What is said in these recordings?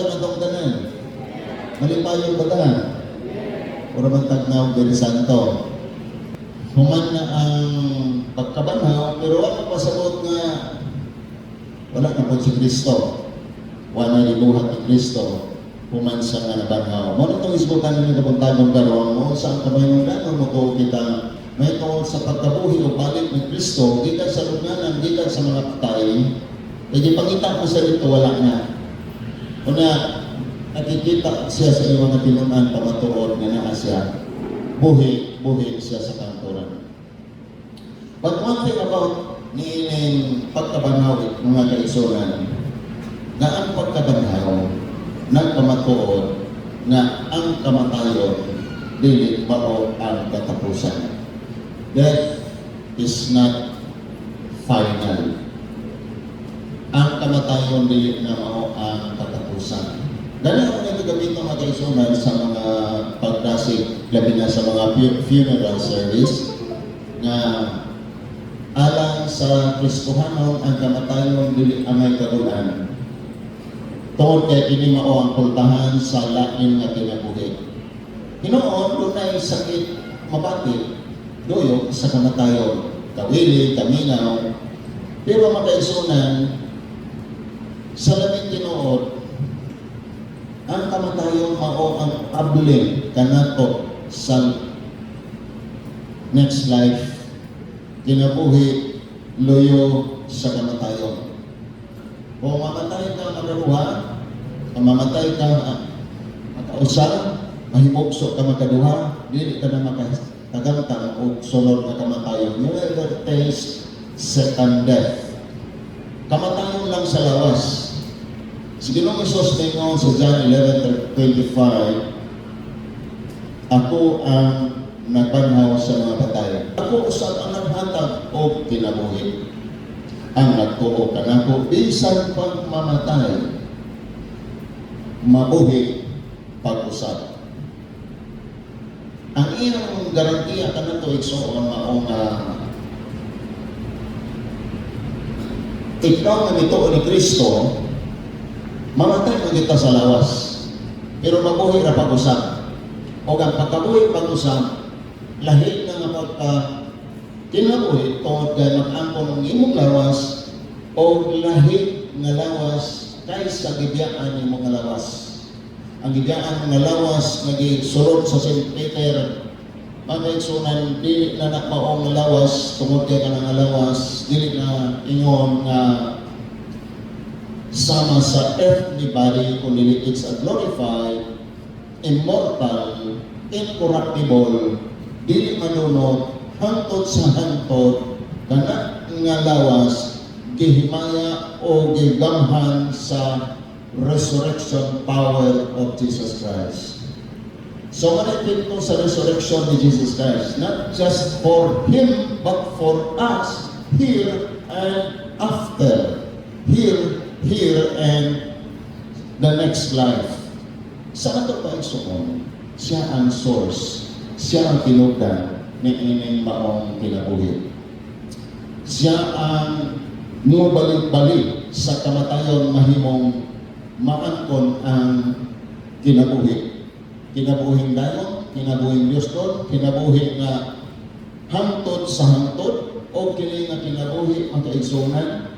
Malipay na itong tanan. Malipay yung bata. Pura man tagnaw diri santo. Human na ang pagkabanhaw, pero wala pasabot nga wala na po si Kristo. Wala na libuhat ni Kristo. Human sa nga nabanhaw. Muna itong isbutan nyo kapuntagon karoon mo, saan kamay ng gano'n mo ko kita may tungkol sa pagkabuhi o balik ni Kristo, gikan sa lugnanan, gikan sa mga patay, kaya pangita ko sa dito, wala na. Una, nakikita siya sa iyong mga tinunan pamatuod na naa siya. Buhi siya sa kanturan. But one thing about niining pagkabanhaw, mga kaisunan, na ang pagkabanhaw, nagpamatuod na ang kamatayon dili mao ang katapusan. Death is not final. Ang kamatayon dili na mao ang katapusan. Dali ako nito gamitin mga kaisunan sa mga pagdasig, labi na sa mga funeral service na alang sa Kristohanon ang kamatayon dili amay kadulan. Tungod kay kini mao ang pultahan sa lain nga kinabuhi. Hinoon dunay sakit mabati, doyo sa kamatayon, kawili, kaminaw. Pero makaisunan sa labing tinuod, ang kamatayon mao ang abling kanato sa next life, kinabuhi, loyo sa kamatayon. Kung mamatay ka makaduha, kung mamatay ka makausa, mahibokso ka makaduha, dili ka na makatagantang o sunod na kamatayon. You will taste second death. Kamatayon lang sa lawas. Si Ginoong Isus tingon sa John 11:25, ako ang nagbanhaw sa mga patay. Ako usab ang naghatag o kinabuhi. Ang nagtuo ka na ko, bisan pag mamatay, mabuhi pag-usap. Ang iyang garantiya ka na ito, igsoon maong ikaw na nituo ni Kristo, mamatay mo kita sa lawas, pero mabuhi na pag-usap. O ang pagkabuhi pag-usap, lahi na nga pagka kinabuhi tungod kay mag-angkon ng imong lawas o lahi nga lawas kaysa gibiyaan ng mga lawas. Ang gibiyaan ng lawas nagisulod sa St. Peter, magkaigsunan, dili na nakmaong lawas, tungod kay kanang lawas, dili na ingon nga sama sa earthly body, kundi it's a glorified, immortal, incorruptible, dili manunod, hantod sa hantod, kana nga lawas, gihimaya o gigamhan sa resurrection power of Jesus Christ. So manipid ko sa resurrection ni Jesus Christ, not just for Him, but for us, here and after. Here and the next life. Sa ato pa igsoon, siya ang source, siya ang tinugdan ni ining maong kinabuhi. Siya ang mubalik-balik sa kamatayon mahimong maangkon ang kinabuhi. Kinabuhing dayon, kinabuhing Diyos-ton, kinabuhi nga hangtod sa hangtod, o kini nga kinabuhi ang kaigsunan,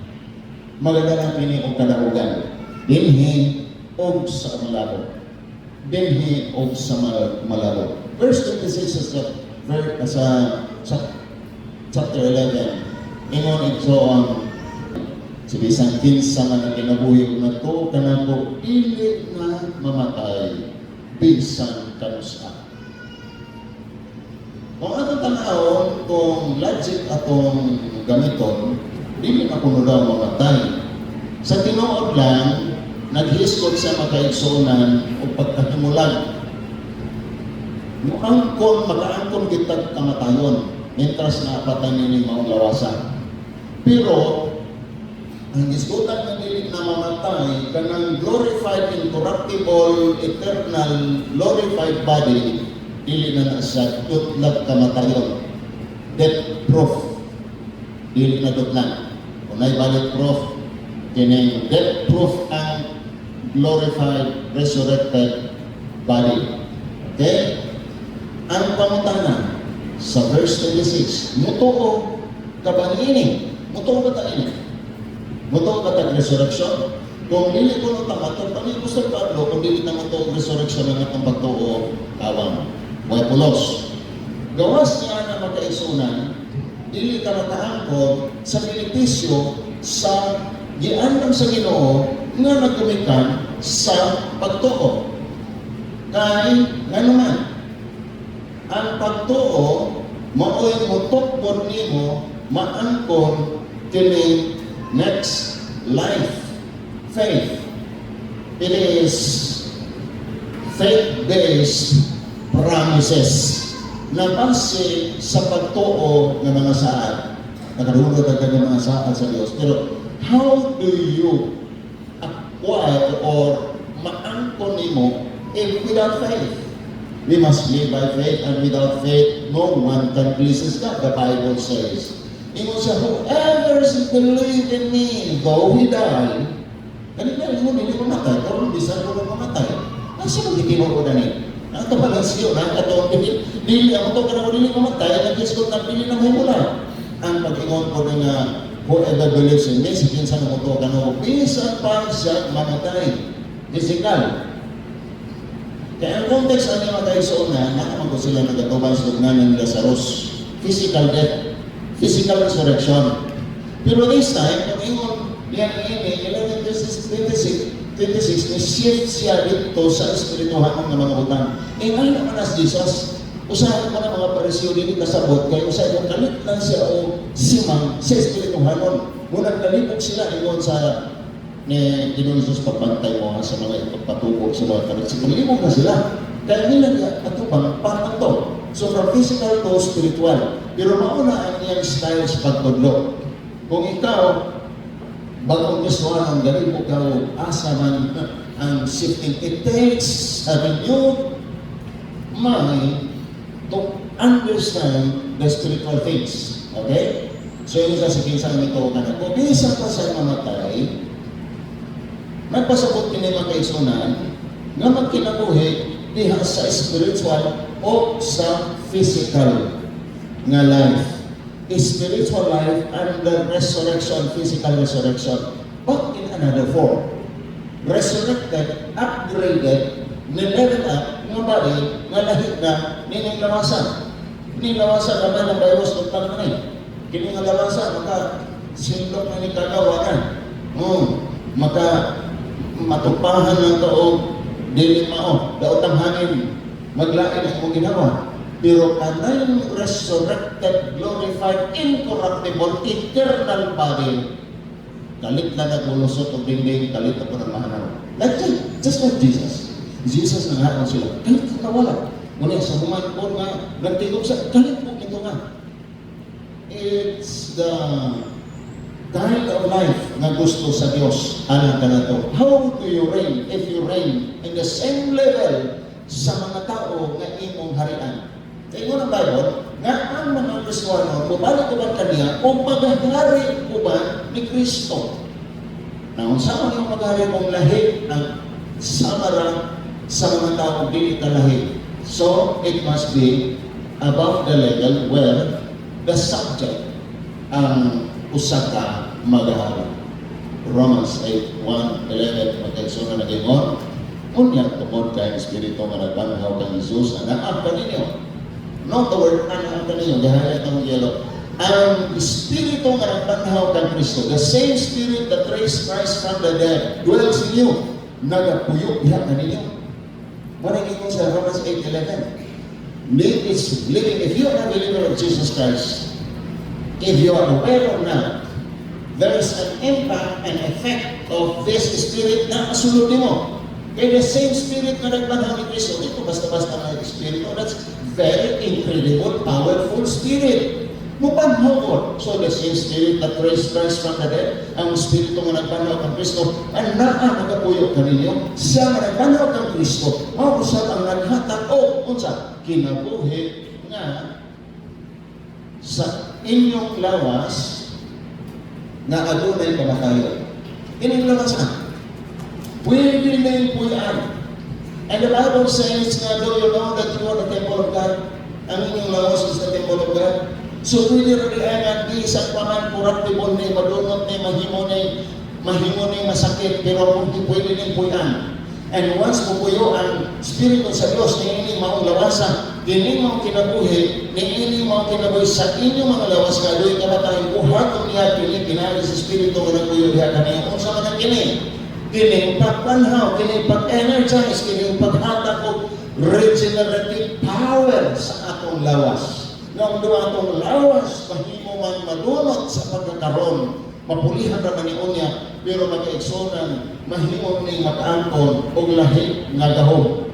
magagalang kini o kadahugan. Dinhi og sa malabo. Dinhi og sa malabo. Verse 26 sa chapter 11, ingon ito ang bisan kinsa man kinabuhi na to kanako dili na mamatay bisan kanusa. Kung atong tanawon kung logic atong gamiton, dili na kuno daw mamatay. Sa tinuod lang naghiskot sa makaigsunan o pagkahimulan. Muangkon, mag-aangkon kitag kamatayon, mentras na apatan nini maong lawasan. Pero, ang iskutan na dili na mamatay, kanang glorified, incorruptible, eternal, glorified body, dili na siya tutlag kamatayon. Death proof. Dili na tutlag. Unay balik proof, kining death proof ang glorified, resurrected body. Okay? Ang pangutana sa verse 26, mutuo ka ba ini? Mutuo ba ta ini? Mutuo ka ta resurrection? Kung dili ko nung tama, kung pangin gusto Pablo, kung dili na mutuo resurrection ng atong pagtuo, awang. Way pulos. Gawas niya na magkaisunan, dili ka makaangkon sa benepisyo sa giandam sa Ginoo nga nagkumikan sa pagtuo. Kay nga naman, ang pagtuo maoy motokpon nimo maangkon kini next life faith. It is faith-based promises na base sa pagtuo ng mga saad. Nakarunod ang kanyang mga saad sa Diyos. Pero how do you acquire or maangkon nimo if without faith? We must live by faith, and without faith, no one can please God. The Bible says, Ingo siya, whoever believes in me, though he die, kanina rin mo, hindi mamatay, pero bisan ko na mamatay. Nasa mo hindi mo ko na ni? Ito pala siyo, ito, dili, ang ito ka na mo dili mamatay, nag-iskot na pili na may mula. Ang pag-ingon ko na nga, whoever believes in me, sige sa mo ito ka na, bisan pa siya mamatay. Physical. Kaya ang context ang mga tayo sa una, nakaman ko sila nagatubang sa lugnan ng Lazarus. Physical death. Physical resurrection. Pero this time, pag ingon niya ini, 11:26, ni-shift siya dito sa espirituhan ng mga utang. Ngayon naman as Jesus, usahan ko na mga parisyo din kasabot, kaya usahan yung kalit lang siya o simang sa espirituhanon. Munang kalipog sila ingon sa ni Ginoong Jesus pagpantay mo sa mga ipagpatubo sa mga kalit. Kalipog na sila. Kaya nila atubang parang to. So from physical to spiritual. Pero mauna ang iyang style sa pagtudlo. Kung ikaw, bagong gustuhan ang galing mo ikaw, asa man ang shifting, it takes a renewed mind to understand the spiritual things. Okay? So yung sasabihin sa nito ka na, kung isa pa sa mamatay, nagpasabot kinima kaisunan, nga magkinabuhi diha sa spiritual o sa physical nga life. Spiritual life and the resurrection, physical resurrection, but in another form. Resurrected, upgraded, ni-level up, nga body, nga lahit na, ninilawasan. Ninilawasan naman ang virus ng pananay. Kini nga lawasan, maka sindok na ni kagawanan. Maka matupahan ng taong dili mao, daotang hangin, maglain ang mong ginawa. Pero kanang resurrected, glorified, incorruptible, eternal body, kalit na naglulusot o dingding, kalit na po ng mahanaw. Like that, just like Jesus. Jesus na nga sila, kalit na wala. Muna sa human po nga, nagtigog sa, kalit po ito nga. It's the kind of life na gusto sa Diyos, anak ka na to. How do you reign if you reign in the same level sa mga tao na imong harian? Kaya mo ng Bible, nga ang mga Kristiyano, bubalik ko ba kaniya, kung paghahari ko ba ni Kristo? Na kung saan yung paghahari kong lahi, ang samara sa mga tao dili ka lahi. So, it must be above the level where the subject ang usaka mag-ahari. Romans 8:1-11, magkagsuna na gingon, unyang tungod kayong Espiritu nga nagbanhaw kang Jesus, anak ka ninyo. Not the word anak ka ninyo, gahalit ng yellow. Ang Espiritu nga nagbanhaw kang Kristo, the same Spirit that raised Christ from the dead, dwells in you, nagapuyo diha ka ninyo. Maraming ko sa Romans 8:11. It's living, if you are a believer of Jesus Christ, if you are aware or not, there is an impact and effect of this Spirit na kasulod mo. Kaya the same Spirit na nagbanhaw ni Kristo, ito basta-basta na Spirit, that's very incredible, powerful Spirit. Mubanhaw ko. So the same Spirit that raised Christ from the dead, ang Espiritu nga nagbanhaw kang Kristo, ang nakapuyo ka ninyo, siya nga nagbanhaw kang Kristo, mausap ang naghatag o unsa kinabuhi nga sa inyong lawas na adunay kamatayon. Ining lawas na. Pwede na yung puyan. And the Bible says nga, do you know that you are the temple of God? Ang inyong lawas is the temple of God. So pwede rin nga, di isang paman, corruptible na, madunot na, mahimo na masakit, pero pwede na puyan. And once pupuyo ang Espiritu sa Diyos, niini maong lawasan, dini maong kinabuhi, niini maong kinabuhi sa inyong mga lawas nga, doon ka ba tayong buhatong niya, kinali sa Espiritu nga nagpuyo diya kaniya. Kung sa mga kini pagpanhaw, kini pag-energize, kini paghata ko regenerative power sa atong lawas. Nang doon atong lawas, mahimo man madunot sa pagkakaroon, mapulihan naman ni unya, pero mag-eksonan, mahimo ni mag-angkon o lahi nga gahom.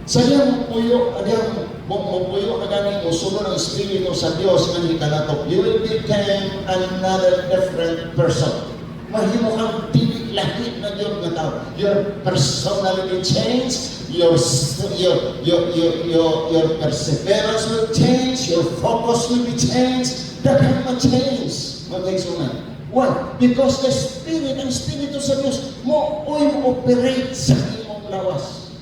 Sa iyang puyo, adiyang puyo na ganing musunod ng Espiritu sa Diyos ng ikanatok, you will become another different person. Mahimo kang tinig lahit na Diyos na tao. Your personality change, your perseverance will change, your focus will be changed, that can change. Mag-eksonan. Why? Because the Spirit, ang Espiritu sa Diyos, mo operate sa iyong lawas.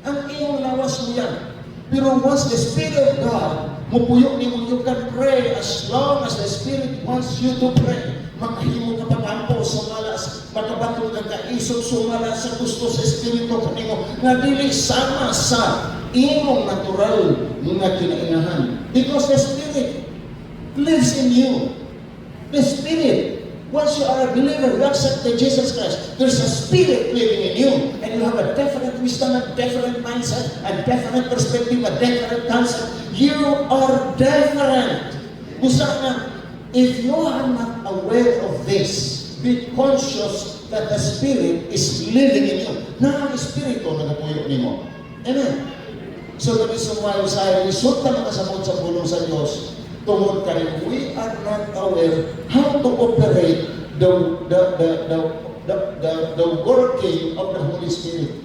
Ang iyong lawas mo yan. Pero once the Spirit of God, mupuyo ni mo, you can pray as long as the Spirit wants you to pray. Makahimo ka pagampo, sumalas, makabatong ka kaisog, sumalas sa gusto sa Espiritu kanimo, nga dili sama sa imong natural nga kinainahan. Because the Spirit lives in you. The Spirit, once you are a believer, you accepted Jesus Christ, there's a Spirit living in you, and you have a definite wisdom, a definite mindset, a definite perspective, a definite concept. You are different. Gusto na, if you are not aware of this, be conscious that the Spirit is living in you. Na ang Espiritu nagapuyo nimo. Amen. So the reason why Uzziah, isot ka nakasamot sa pulong sa Diyos, tungod ka rin, we are not aware how to operate the working of the Holy Spirit.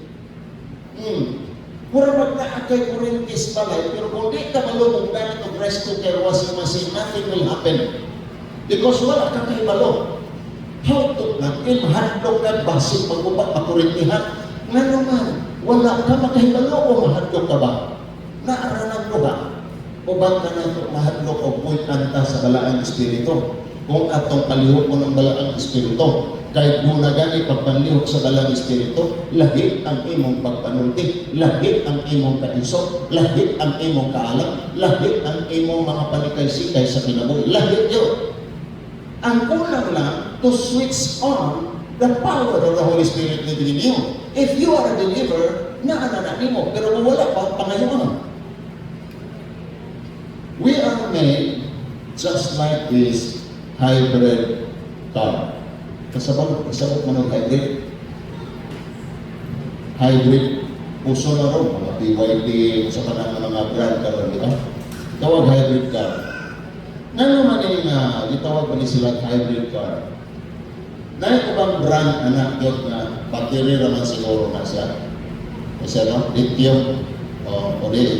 Pura magnaakay kurintis palay, pero kung di ka malumong gamit of rest cooker, washing machine, nothing will happen. Because wala kang kahibalo. How to natin, mahadlok ka, basig magubat, makurintihan. Nga naman, wala ka makahibalo o mahadlok ka ba? Naaranan ko ba? O ba ka na ito mahadlok o puйтanta sa balaang Espiritu? Kung atong palihok mo ng balaang Espiritu, kahit muna gani pagpanlihok sa balaang Espiritu, lahit ang imong pagpanulti, lahit ang imong kaisok, lahit ang imong kaalam, lahit ang imong mga panikay-sikay sa kinabuhi, lahit yun. Ang kulang lang to switch on the power of the Holy Spirit living in you. If you are a believer, naananin mo, pero kung wala pa, pangayon. We are made just like this hybrid car. Kasabot man ang hybrid. Hybrid, puso na ron, mga BYD, sa kanang mga brand car, di ba? Tawag hybrid car. Naman itawag pa ni silang hybrid car. Dahil ko bang brand anak yun na battery naman siguro na siya. Kasi no, lithium, o di.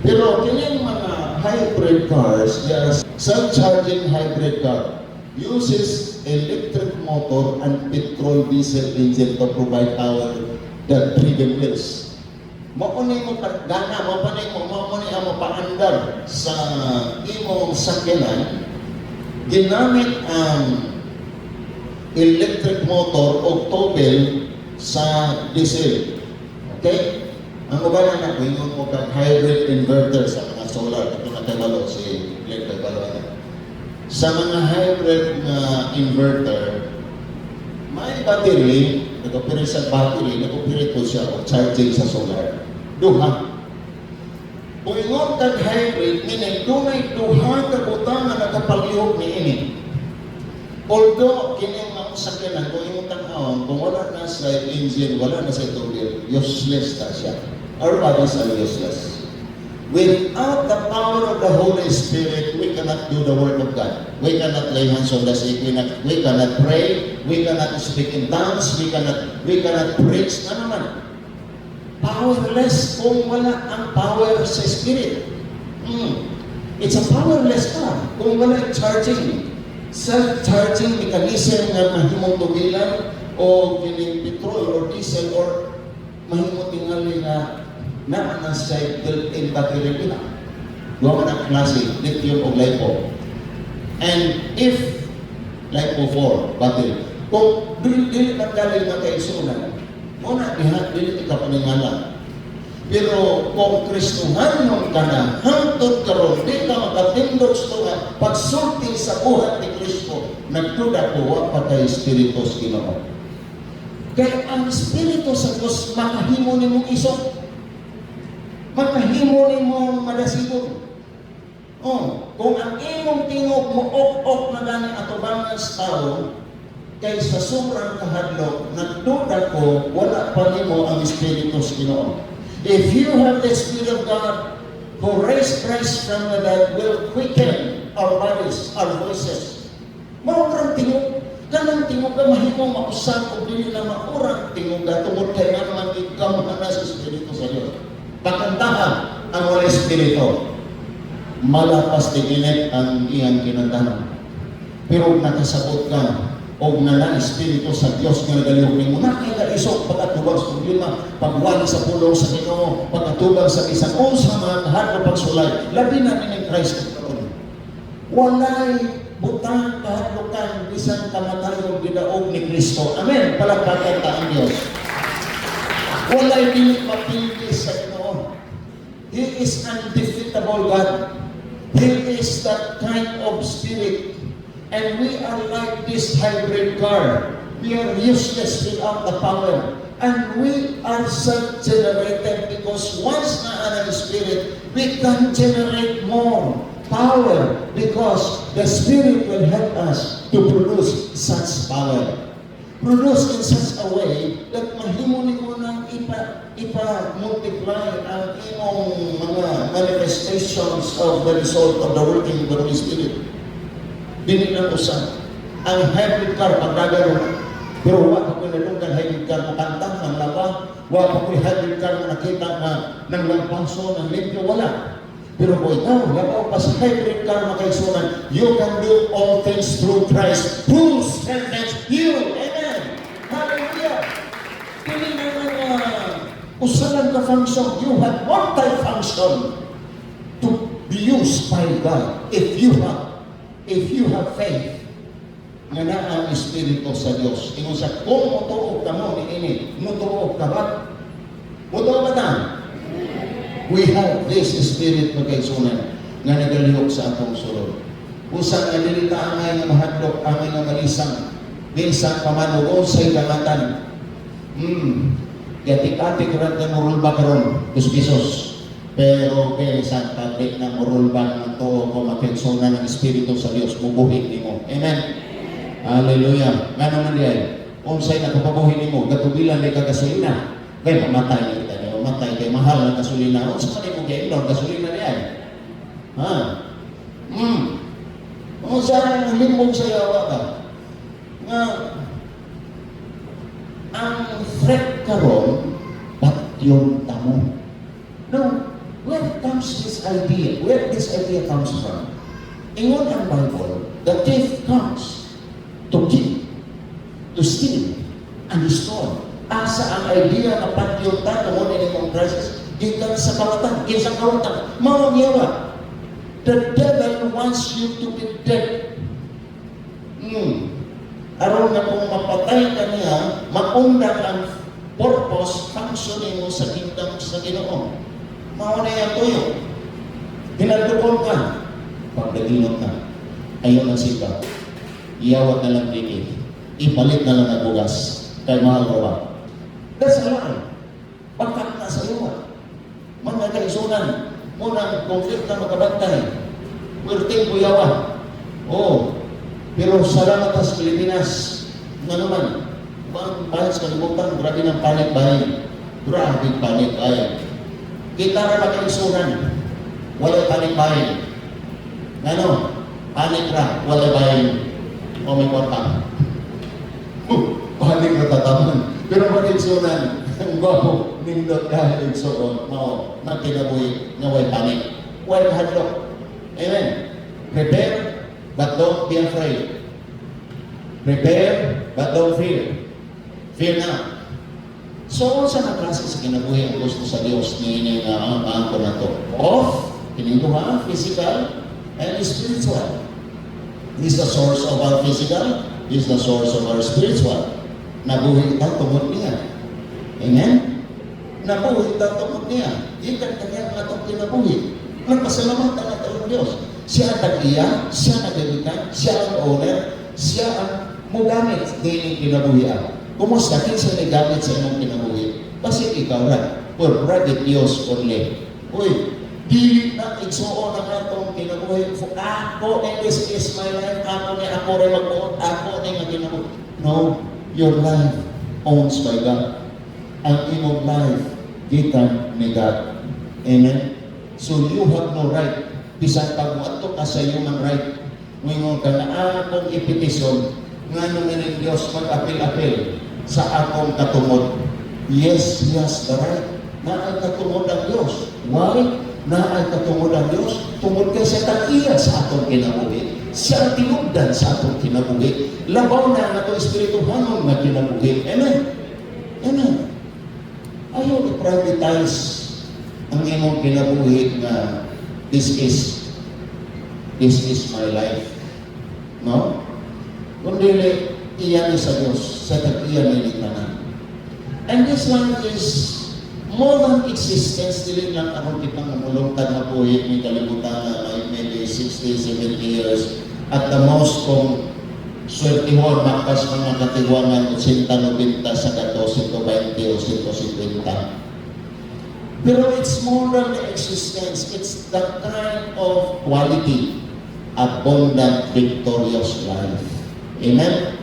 Pero kanyang mga hybrid cars, they are self-charging hybrid car. Uses electric motor and petrol diesel engine to provide power that driven wheels. Maunay mo pagdana, maunay mo paandar sa imong sakyanan, ginamit ang electric motor o tobel sa diesel. Okay? Ang ubalan na, ingon mo kang hybrid inverter sa mga solar. Ito na kaibalo, si Glenn kaibalo na. Sa mga hybrid na inverter, may battery, nag-operate sa battery, nag-operate po siya o charging sa solar. Duha. Kung ingon kang hybrid, meaning dunay duha ka butang na nakapalihok ni ini. Although, kining mga sakyanan, kung ingon tanghawon, kung wala na sa engine, wala na sa tubig, useless na siya. Our bodies are useless. Without the power of the Holy Spirit, we cannot do the work of God. We cannot lay hands on the sick. We cannot pray. We cannot speak in tongues. We cannot preach. Na naman. Powerless kung wala ang power sa Spirit. It's a powerless car kung wala charging. Self-charging mechanism na mahimong tugilan, o kining petrol or diesel or mahimo tingali nga na siya built-in battery pina. Duha man ang klase, lithium o lipo. And if lipo 4 battery, kung dili magdali na kaisunan, muna dili ka paningala. Pero kung Kristohanon ka na, hangtod karon di ka makatindog sa pagsulti sa buhat ni Kristo, nagduda ko wa pa kay Espiritu sa Ginoo. Kaya ang Espiritu sa Diyos makahimo nimong isok, makahimo nimong madasigon. Kung ang imong tingog mo ok na gani atubangan sa tao, kay sa sobrang kahadlok, nagduda ko wala pa nimo ang Espiritu sa Ginoo. If you have the Spirit of God who raised Christ from the dead, will quicken our bodies, our voices. Maurang tingog, kanang tingog ka mahimong mausap o dili na maurang tingog ka tungod kay nga naman ikaw na sa Espiritu sa Diyos. Pakantahan ang Holy Espiritu. Malapas tinginit ang iyang kinantahan. Pero nakasabot ka, o na Espiritu sa Diyos nga nagalihok nimo na kay isok pag-atubang sa problema, pagwali sa pulong sa Ginoo, pag-atubang sa isang unsa man hadlo pagsulay, labi na ni Christ karon. Walay butang kahadlokan bisan kamatayon gidaog ni Kristo. Amen. Palakpakan ta ang Dios. Walay dili mapildi sa Ginoo. He is undefeatable God. He is that kind of spirit. And we are like this hybrid car. We are useless without the power. And we are self-generated because once na ang Spirit, we can generate more power because the Spirit will help us to produce such power. Produce in such a way that mahimo ni mo nang ipa-multiply ang imong mga manifestations of the result of the working of the Holy Spirit. Dili na usan. Ang hybrid car, pagdagaro, pero wala ko nalunggan hybrid car, makantang, ng laba, wala ko hybrid car na nakita na ng lampaso, ng limpyo, wala. Pero kung ikaw, labaw pa sa hybrid car makaisunan, you can do all things through Christ, who strengthens you. Amen. Hallelujah. Dili na usalan ka function, you have multi-function to be used by God if you have faith nga na ang Espiritu sa Diyos. Ingon sa kung mutuog ka mo ni ini, mutuog ka ba? Mutuog ba ta? We have this Spirit magkaisunan nga nagalihok sa atong sulod. Usang nga dilita angay nga mahadlok, angay nga malisang, minsan pamanugon sa ikamatan. Yatik-atik rin na murulba karon, 2 pesos. Pero kaya isang tablik na murulban ng to ko makensunan ng Espiritu sa Diyos, bubuhin ni mo. Amen. Hallelujah. Nga naman diyan, kung sa'y nakapabuhin ni mo, gatubilan ni kagasolina, kaya mamatay na kita niyo, mamatay kaya mahal na gasolina. O sa kanil mo kaya inon, gasolina niyan. Kung saan limbong sa yawa ka, nga, ang threat karon, ba't tamo? No. Where comes this idea? Where this idea comes from? Ingon ang Bible, the thief comes to kill, to steal, and destroy. Asa ang idea na patyunta tungod ini mong crisis, gikan sa kawatan, isang kawatan, mawag yawa. The devil wants you to be dead. Aron na kung mapatay ka niya, maundang ang purpose, function mo sa kingdom sa Ginoo. Mauna yung tuyo. Hinagdukon ka. Pagdaginot ka. Ayaw ng sipa. Iyawat na lang dikit. Ipalit na lang ang bugas. Kaya mahal ko ba? That's a lie. Pagkat na sa iyo. Mga kaisunan. Munang konflikt na magkabantay. Werting buyawa. Pero salamat sa Pilipinas. Nga naman. Bahit sa kalimutan. Grabe ng panik-bahin. Grabe panik-bahin. Kita na makaisunan, wala panik-bahin. Ano? Panik ra, wala bahin. O may kwarta. Panik na tataman. Pero makaisunan, ang gwapo, nindot ka, igsoon, nakinabuhi, na way panik. Way hadlok. Amen. Prepare, but don't be afraid. Prepare, but don't fear. Fear not. So, sa naklase sa kinabuhi ang gusto sa Diyos ni ang ko na to. Of, kininduha, physical, and spiritual. He's the source of our physical, He's the source of our spiritual. Nabuhi kita tungod niya. Amen? Nabuhi kita tungod niya. Ikan kanya ang atong kinabuhi. Nagpasalamat ang atong Diyos. Siya ang tag-iya, siya nagalitan, siya ang owner, siya ang mugamit din kinabuhian. Kumusta kinsa ni gamit sa imong kinabuhi? Kasi ikaw ra. For private use only. Uy, dili na igsuon ang atong kinabuhi. Ako, and this is my life. Ako ni ako rin magbuot. Ako ni nga kinabuhi. No, your life owns by God. Ang imong life, gitan ni God. Amen? So you have no right. Bisan pag muadto ka sa human right. Ngayon ka na akong ipetisyon nga nung ng Diyos mag-apil-apil sa akong katumod. Yes, yes, the right. Naay katumod ang Diyos. Why? Naay katumod ang Diyos. Tumod kay sa tag-iya sa atong kinabuhi. Siya ang tinugdan sa atong kinabuhi. Labaw na ang atong espirituhanon na kinabuhi. Amen? Amen? Ayaw i-privatize ang imong kinabuhi na this is my life. No? Kundi iyan sa Diyos, sa tag-iya ni tanan. And this life is more than existence, dili lang akong kitang umulungtad na buhay, may kalimutan na maybe 60, 70 years. At the most, kung sweltihon, makas mga katiwangan, 80, 90 sa 12, 20 o 150. Pero it's more than the existence. It's the kind of quality, abundant, victorious life. Amen?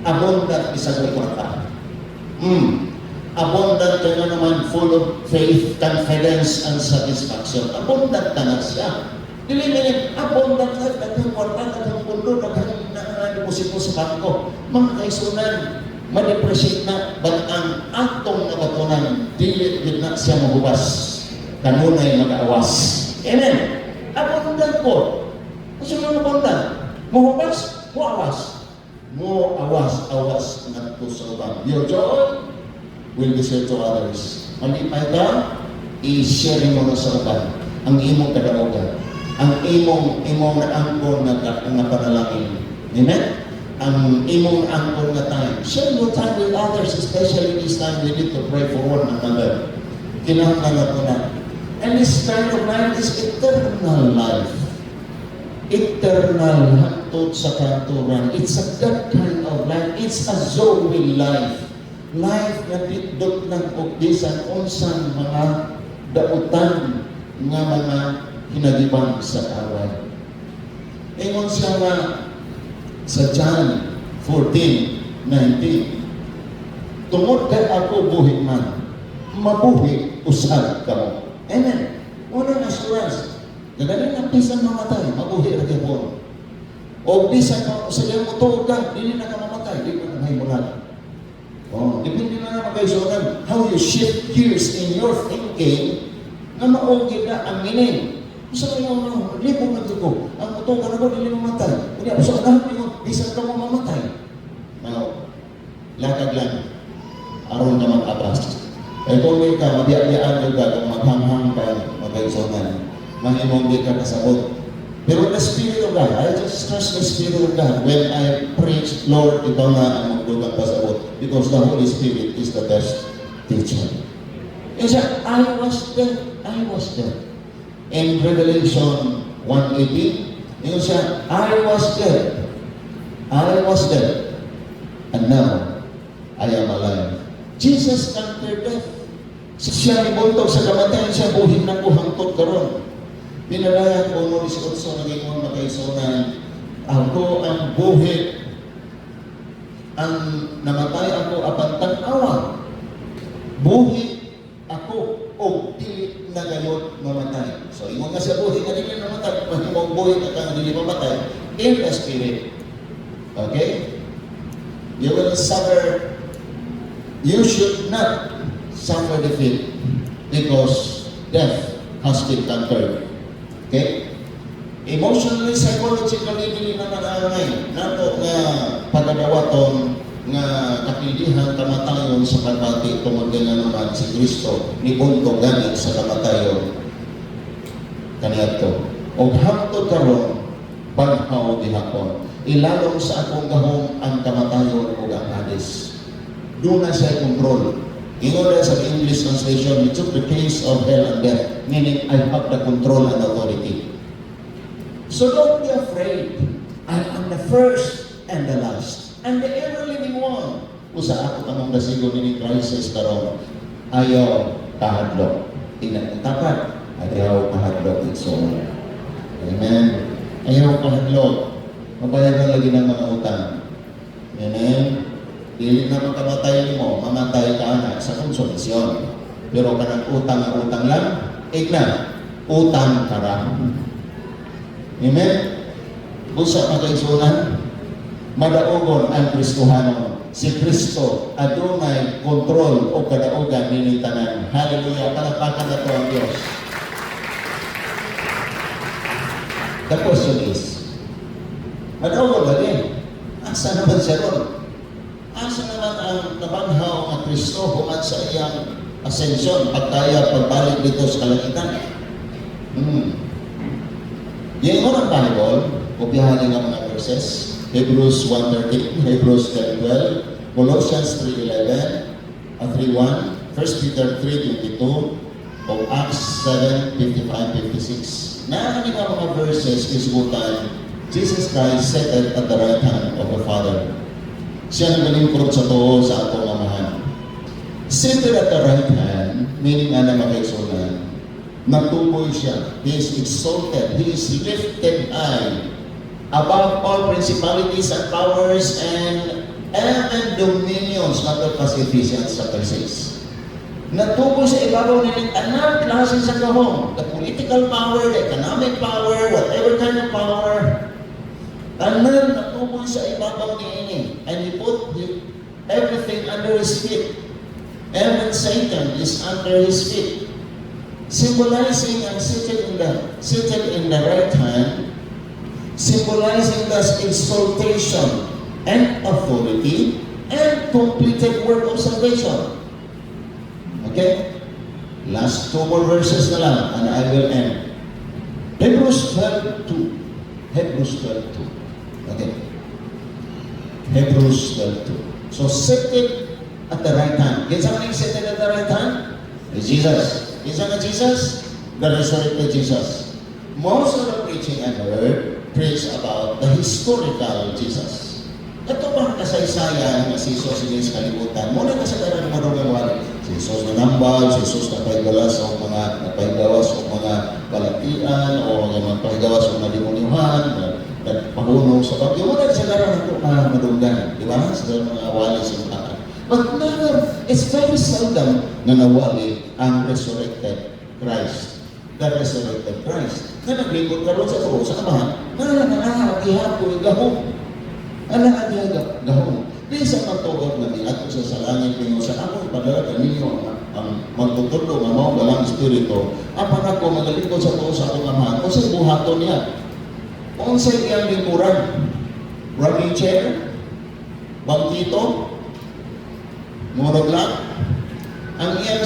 Abundant isang kwarta. Abundant ka na naman, full of faith, confidence, and satisfaction. Abundant ka na siya. Dili-dili, abundant life, daghang kwarta, daghang pundo, daghang deposito sa bangko. Mga kaisunan, ma-depreciate na, but ang atong nabatunan, dili na siya mahubas. Kanunay mag-awas. Amen? Abundant po. Kasi mga abundant, mahubas, muawas. Mo awas na to sa ubang. Your joy will be shared to others. Malipay ka, i-share mo na sa ubang ang imong kadaugan, ang imong angkor na panalangin. Amen? Ang imong angkor na time. Share your time with others, especially this time we need to pray for one another. Kinahanglan na po na. And this kind of life is eternal life. Eternal hantod sa kanturan. It's a that kind of life. It's a Zoe life. Life na ditdot ng ugdisan unsan mga dautan nga mga hinagibang sa kawan. Ingon siya nga sa John 14:19. Tungod kay ako buhi man, mabuhi usab kamo. Amen. Unang assurance. Nagaling ang bisan mamatay, mabuhi na kipon. O bisan ka, sa iyang mutuog ka, hindi na ka mamatay, hindi ka na himulan. Depende na magkaisunan how you shift gears in your thinking na maugid na ang meaning. Gusto ko yung libong na ko, ang mutuog ka na ko, hindi mamatay. Kaya gusto ko na, bisan ka mo mamatay. Now, lakad lang, aron ka mag-abas. Eh kung may ka, mabiyayaan ka, kung maghanghang ka, magkaisunan. Mahimong di ka kasabot. Pero the Spirit of God, I just trust the Spirit of God when I preach, Lord, ikaw na ang magdugang kasabot. Because the Holy Spirit is the best teacher. And siya, I was there. In Revelation 1:18, yun siya, I was there. And now, I am alive. Jesus conquered death. Siya ibuntog sa kamatayan, siya buhin na buhangtod karon. Pinalayan ko mo ni si Otso, naging mga makaisunan, ako ang buhi, ang namatay ako apan tanawa. Buhi ako o dili na gayon mamatay. So, ingon nga siya buhi na dili mamatay, mahimong buhi na kang dili mamatay in the Spirit. Okay? You will suffer, you should not suffer defeat because death has been conquered. Okay? Emotionally, psychologically, dili na nangangay. Nato nga pagadawaton nga kapilihan kamatayon sa pagbati tungod nga naman si Kristo ni bunto ganit sa kamatayon kaniadto. Og hangtod karon paghaw gihapon. Ilalong sa akong gahom ang kamatayon ug ang Hades. Doon na siya control. Ingon sa English translation, "We took the case of hell and death," meaning I have the control and authority. So don't be afraid. I am the first and the last, and the ever-living one. Usa ako kamong nasigon ni crisis karon, ayaw kahadlok. Tapat, ayaw kahadlok itso. Amen. Ayaw kahadlok. Mabayaran lagi ng mga utang. Amen. Dili na makamatay mo, mamatay ka na sa konsolasyon. Pero kanang utang lang, igna, utang ka ra. Amen? Busa magkaisunan, madaogon ang Kristohanon. Si Kristo, adunay kontrol o kadaugan nini tanan. Hallelujah, palakpakan na to ang Diyos. The question is, madaogon lagi, asa naman siya ron? Asa naman ang nabanghaw ang Kristo human sa iyang ascension, pagkaya pagbalik dito sa kalangitan? Yung unang Bible, kopyahan ng mga verses, Hebrews 1:13, Hebrews 10:12, Colossians 3:11, 3:1, 1 Peter 3:22, o Acts 7:55-56. Na ang mga verses isbutan, Jesus Christ seated at the right hand of the Father. Siya ang galingkod sa tuo sa atong amahan. Seated at the right hand, meaning na makaisunan, natuboy siya. He is exalted. He is lifted high above all principalities and powers and dominions. Matapos Ephesians chapter 6. Natuboy sa ibabaw ng anong klase sa gahong. The political power, the economic power, whatever kind of power. Tanan natuboy sa ibabaw ni ini. And he put everything under his feet. Even Satan is under his feet. Symbolizing and seated in the right hand, symbolizing thus exaltation and authority and completed work of salvation. Okay? Last two more verses na lang and I will end. Hebrews 12:2. Hebrews 12:2. Okay. Hebrews 12:2. So seated at the right hand. Can somebody seated at the right hand? Is Jesus. Isn't it Jesus? The resurrected Jesus. Most of the preaching I heard preach about the historical Jesus. Ito bang kasaysayan na si Jesus hindi sa kalibutan? Muna kasagaran ng marunong wali. Si Jesus na nambal, si Jesus na paigawas o mga balatian o mga paigawas o malimunyuhan, nagpahunong sa bagyo. Muna kasagaran ng madunggan. Di ba? Sa mga wali sa mga. But never, it's very seldom na nawali ang resurrected Christ. The resurrected Christ. Na naglingkod ka rin sa tuo, sa amahan, nananahagihan ko yung gahong. Nananahagihan gahong. Bisa magtugot na niya at sa salangin pinyo sa ako, ipadala ninyo ang magtutulong ang mga galang espiritu. Apan ako maglingkod sa tuo sa akong amahan, kung sa'y buhato niya. Kung sa'y iyang lingkuran, rocking chair, bangkito, murag lang, ang iyang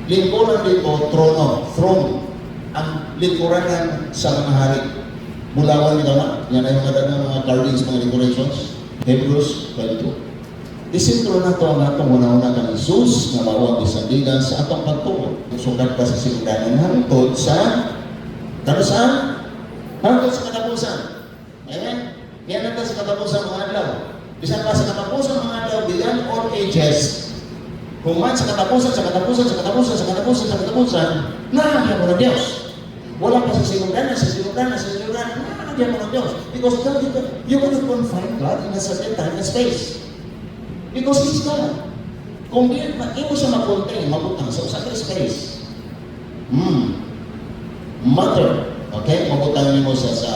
lingkuran dito, throne, ang lingkuran sa mga hari. Bulawan nito na, yan ay mga carvings, mga decorations. Hebrews 12:2. Isintro na ito ang atong una-una kang Jesus na mawag isandigan sa atong pagtuo. Sugat pa sa simulanan hangtod sa kanusan? Hangtod sa katapusan. Amen? Yan na sa katapusan mga adlaw. Bisan pa sa katapusan mga adlaw, beyond all ages, kung man sa katapusan, nakagyan mo ng Diyos. Wala pa sa sinundan, nakagyan mo ng Diyos. Because you cannot confine God in a certain time and space. Because He's God. Kung di mo siya mag-contain, mabutang sa usapin space. Matter. Okay? Mabutang mo siya sa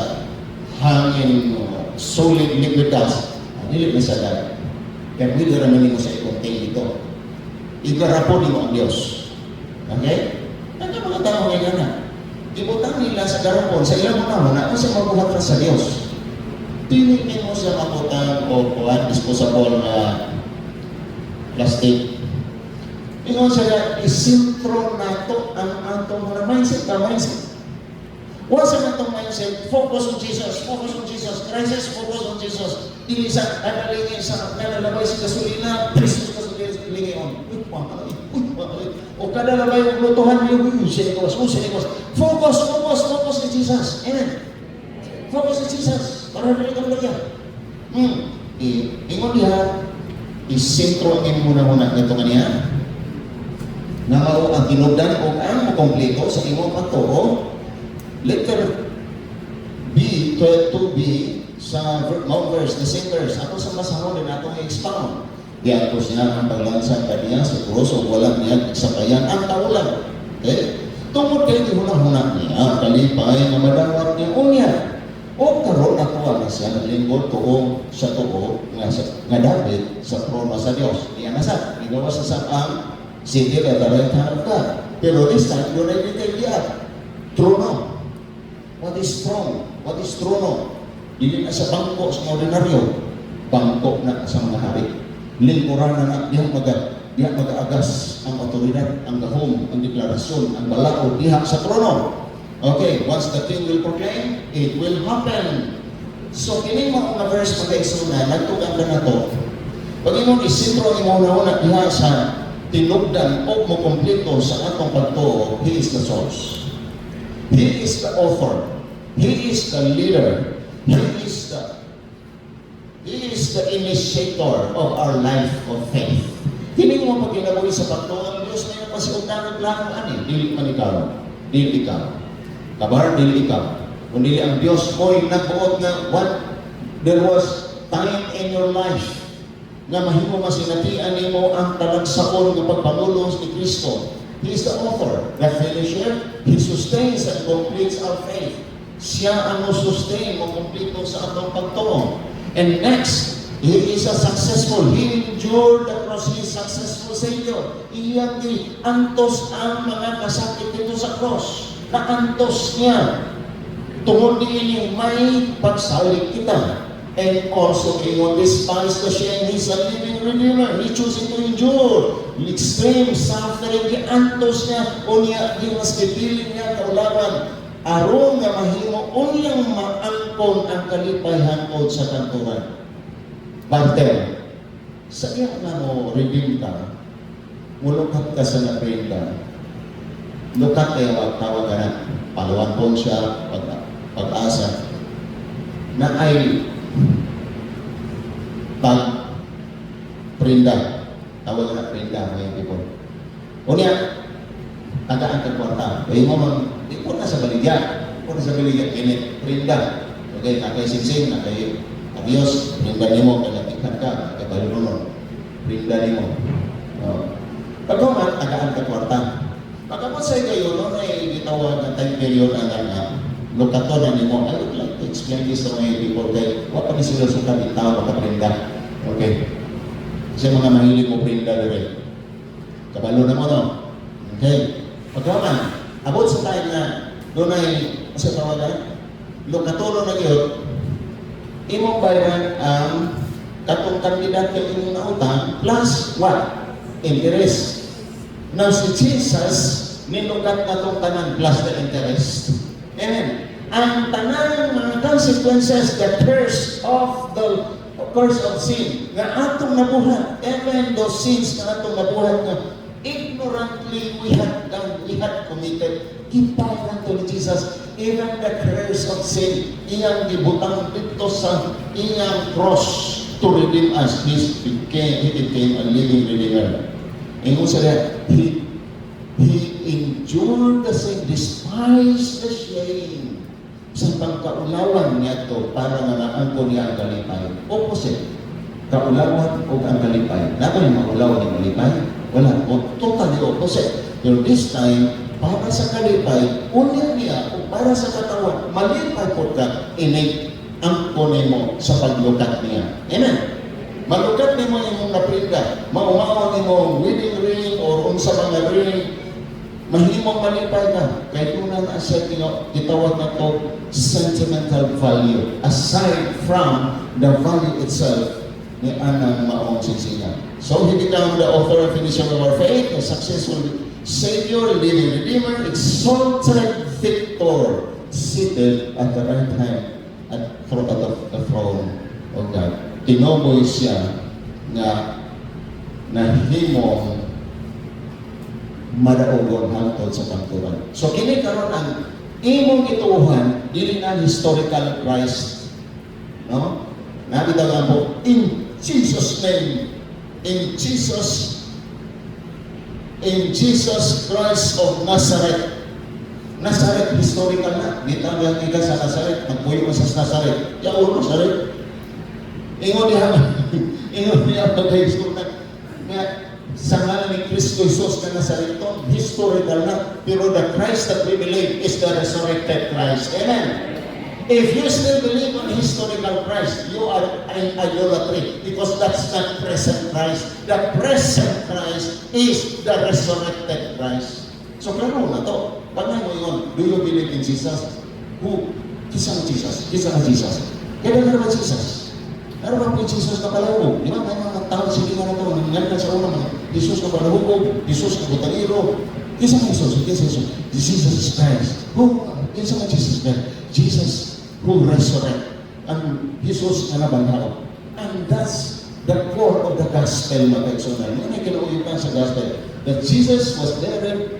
hangin, solid liquid dust. Dili na sa dahil. Kaya pwede naman mo sa i-contain ito. Igarapon mo ang Diyos. Okay? Ano mga tao ngayon na? Ibutang nila sa garapon, sa ilang mga na kung sa mabuhat sa Diyos. dili nimo siya mabutang o kuan disposable na plastic. Ingon siya, isintro nato ang atong mga mindset. Wala sa natong mindset, focus on Jesus, crisis, focus on Jesus. Dili sa analingin sa nalalabay sa gasolina, Christus gasolina, lingon. O kada labay yung lutuhan niyo, sinikos. Focus on Jesus. Amen. Focus on Jesus. Para rin kami lagyan. Ingon diha, isintro ang muna-muna nito kaniya. Nangao ang tinugdan o ang kompleto sa imong pagtuo. Letter B, 12b sa Mount Verse, the same verse. Ako sa masahon din atong i-expound. Diyan ko siya ang paglansan kaniya sa krus o walang niya sakayan ang taulan. Okay? Tungod kayo huna-huna niya, kalipay na madawat niya unya. O karon ako na siya naglingkod tuong sa tuo nga David sa trono sa Dios. Diyan na sa, igawa sa saang seated at the right hand of God. Pero this time, yun ay detail diyan. Trono. What is throne? What is trono? Dili na sa bangko sa ordinaryo. Bangko na sa mga hari. Lingkuran na diha mag-aagas ang otoridad, ang gahom, ang deklarasyon, ang balaod diha sa trono. Okay, once the king will proclaim, it will happen. So, kini mo ang verse pag-iksuna, nagtugang na to. Pag inong isintro ang imuna-una diha sa tinugdan o mo kompleto sa atong pagtuo, He is the source. He is the author. He is the leader. He is the initiator of our life of faith. Hindi mo pag ginabuhi sa pagtuo ng Diyos na yung pasiuntangan lang ani, dili man ikaw. Dili ikaw. Kabar, dili ikaw. Kundi ang Diyos mo'y nagbuot na there was time in your life na mahimo masinatian nimo ang talagsaon ng pagpanulos ni Kristo. He is the author, the finisher. He sustains and completes our faith. Siya ang sustain o kumplito sa atong pagtuo. And next, He is a successful. He endured the cross. He is successful Savior. Iyang antos ang mga kasakit dito sa cross. Nakantos niya. Tungod niini may pagsalig kita. And also, He will despise the shame. He's a living Redeemer. He chooses to endure extreme suffering. Giantos niya o niya, di mas kipiling niya kaulaban. Aron nga mahimo unyang maangkon ang kalipayhan o sa kanturan. Bartel, sa iya nga mo redeem ka, mulukat ka sa naprenda, lukat kayo tawagan na, paluan po siya, pag-asa, na ay pag-prenda, tawagan na prenda, may people. Unya, tagaan ka kwarta, ay mo mang, di po na sa baligyan, init, prenda. Okay, nakay singsing, nakay Diyos, prinda nimo, kalatikan ka, kabalunon, prinda nimo. Pagkaman, tagaan ka kwarta. Pagkamasay kayo, no, ay gitawag na time period ang lokato na nimo. I would like to explain this to my people kay wala ni sila suka bitaw makaprinda. Okay. Kasi mga mahilig mo prinda dire. Kabalo na mo, no? Okay. Pagkaman, abot sa time na doon ay, sa tawagan, lokatono na yun, imong bayaran ang katong kandidat yung imong nautang plus what? Interest. Now si Jesus, nilugat na itong tanan plus the interest. Amen. Ang tanan mga consequences, the curse of sin, nga atong nabuhat, even those sins na atong nabuhat nga ignorantly we had committed, ipayan to ni Jesus, even the curse of sin, iyang gibutang dito sa iyang cross to redeem us. He became a living redeemer. And also that, He endured the sin, despised the shame, sa pagkaulawan niya ito para nanaangko niya ang kalipay. Opposite, kaulawan o ang kalipay. Nato yung maulawan ng kalipay? Wala. O totally opposite. Pero this time, para sa kalipay, unya niya o para sa katawan, malipay po ka, angko mo sa paglukat niya. Amen. Malukat nimo imong naprinda, maumaon nimo wedding ring or unsa mga ring, mahimong malipay ka, kay una na siya gitawag na to sentimental value, aside from the value itself ni anang maong sisinya. So he became the author and finisher of our faith, a successful Savior, living Redeemer, exalted Victor, seated at the right hand at the throne of God. Tinoboy siya nga nahimong madaogon hangtod sa pagturan. So kini karon ang imong ituuhan dili na historical Christ, no? Nabitagan po in Jesus name, in Jesus Christ of Nazareth. Nazareth historical na. Gitawag ka sa Nazareth, magpuyo ka sa Nazareth. Ya ulo Nazareth. Ingon niya pagka-historical na sa ngalan ni Kristo Jesus na Nazareth, historical na. Pero the Christ that we believe is the resurrected Christ. Amen. If you still believe on historical Christ, you are in idolatry because that's not present Christ. The present Christ is the resurrected Christ. So klaro na to. Bagay mo yun, do you believe in Jesus? Who? Kisa nga Jesus. Kisa nga Jesus. Kaya na naman Jesus. Ano ba po Jesus na palahog? Di ba? May mga tao sige nga na ito. Nangyari sa una mga Jesus na palahog, Jesus na butaniro. Kisa nga Jesus. Kisa Jesus. Jesus Christ. Who? Kisa nga Jesus Christ. Jesus who resurrect. Ang Jesus na nabanghaw. And that's the core of the gospel, mga kaigsunan. Yan ay kinaulitan sa gospel. That Jesus was buried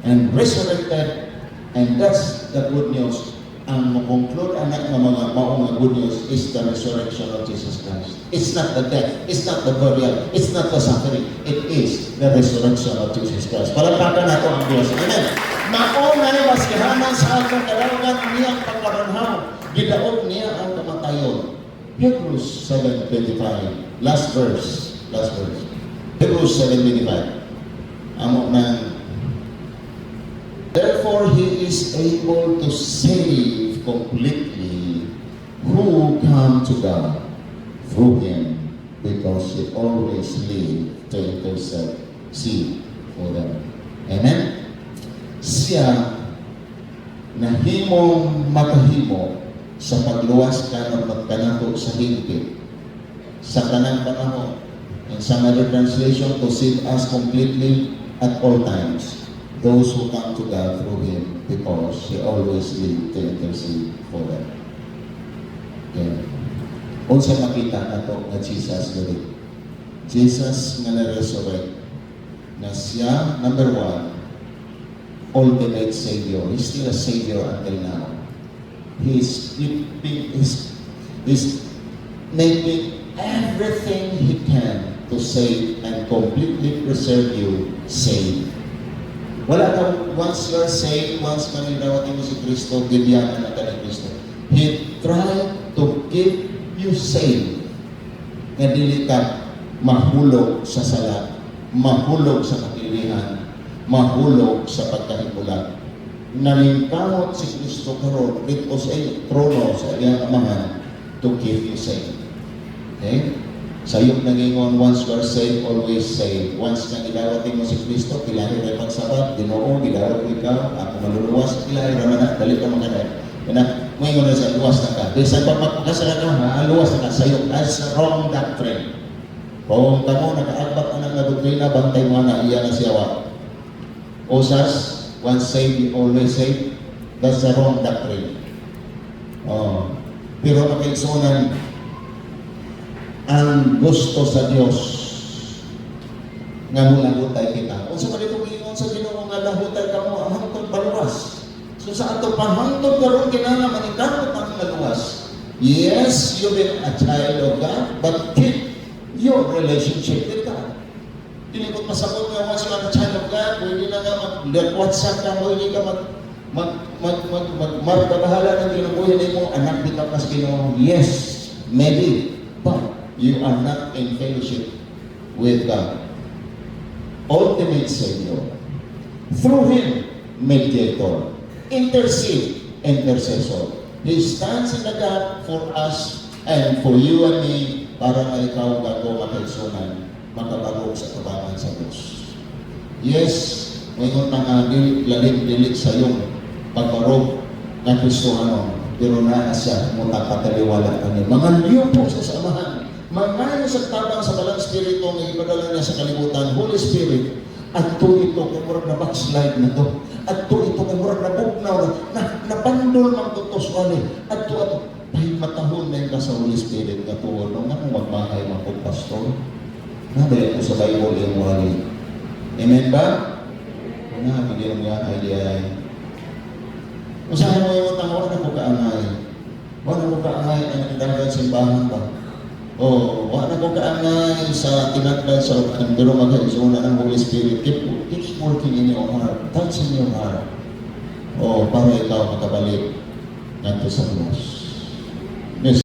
and resurrected, and that's the good news. Ang makonclude anak ng mga maong good news is the resurrection of Jesus Christ. It's not the death, it's not the burial, it's not the suffering, it is the resurrection of Jesus Christ. Palagpakan nato ang Diyos. Amen. Maunay masihanan sa atong kalawagan niyang pagkabanhaw. Gidaot niya ang kamatayon. Hebrews 7:25. Last verse. Hebrews 7:25. Amo ng therefore, He is able to save completely who come to God through Him, because He always lives to intercede for them. Amen? Siya nahimong makahimo sa pagluwas ka ng pagkanato sa higpit sa kanang panahon. In some other translation, to save us completely at all times. Those who come to God through Him, because He always lives to intercede for them. Okay. Unsa makita nato nga Jesus dili? Jesus nga na-resurrect na siya, number one, ultimate Savior. He's still a Savior until now. He's making everything He can to save and completely preserve you safe. Wala kang, once you're saved, once manilawat mo si Kristo, bibiyaan na ka ni Kristo. He tried to keep you safe. Na dili ka mahulog sa sala, mahulog sa katilihan, mahulog sa pagkahimulan. Nalingkamot si Kristo karon dito sa trono sa iyang amahan to keep you safe. Okay? Sayop nangingon, once you are saved, always saved. Once na gidawatin mo si Kristo, kilahi rin pagsabat, Ginoo, gidawat ko ikaw, ako maluluwas, kilahi raman na, dali ka mga na, ngayon na sa luwas na ka. Dahil sa pagpapakasala ka, luwas na ka, sayop. That's wrong doctrine. Kung kamo, nakaagbat na ng doktrina, bantay mo na, iya na siyawa. Osas, once saved, always saved. That's the wrong doctrine. Pero makaigsunan, ang gusto sa Dios nga mulahutay kita. Unsa man dito giingon sa Ginoo nga lahutay kamo hangtod baluwas. So sa ato pahangtod karon kinahanglan manikamot ang baluwas. Yes, you've been a child of God, but keep your relationship with God. Dili ko pasabot nga once you are a child of God, pwede na nga mag-WhatsApp ka, pwede ka magpabahala ng kinabuhi mo, anak kita kas Ginoo. Yes, maybe, but you are not in fellowship with God. Ultimate Savior. Through Him, mediator. Intercessor. He stands in the gap for us and for you and me para na ikaw gago makaigsunan, makabarog sa kabangan sa Diyos. Yes, Ngayon na nga, dilit sa iyong pagbarog na Kristohano, pero na siya muna pataliwala kami. Mga liyo po sa samahan, mga sa tabang sa Balang Espiritu ng ipadala niya sa kalibutan, Holy Spirit, at to ito, kumurag na backslide na to, at to ito, kumurag na bugnaw, na napandol mang tutos wali, at to, matahon na yung sa Holy Spirit na tuwa, nung nga magbahay mga pagpastor, na dahil ito sa Bible yung wali. Amen ba? Na, hindi yung nga idea. Masahin mo yung tanga, wala na ko kaangay. Wala na ko kaangay ang nagdagan sa simbahan ba? O, wala na ko kaangay sa tinagdan sa orkan, pero mag-haisuna ng Holy Spirit. Keep working in your heart. Touch in your heart. O, para ikaw makabalik nandito sa Diyos.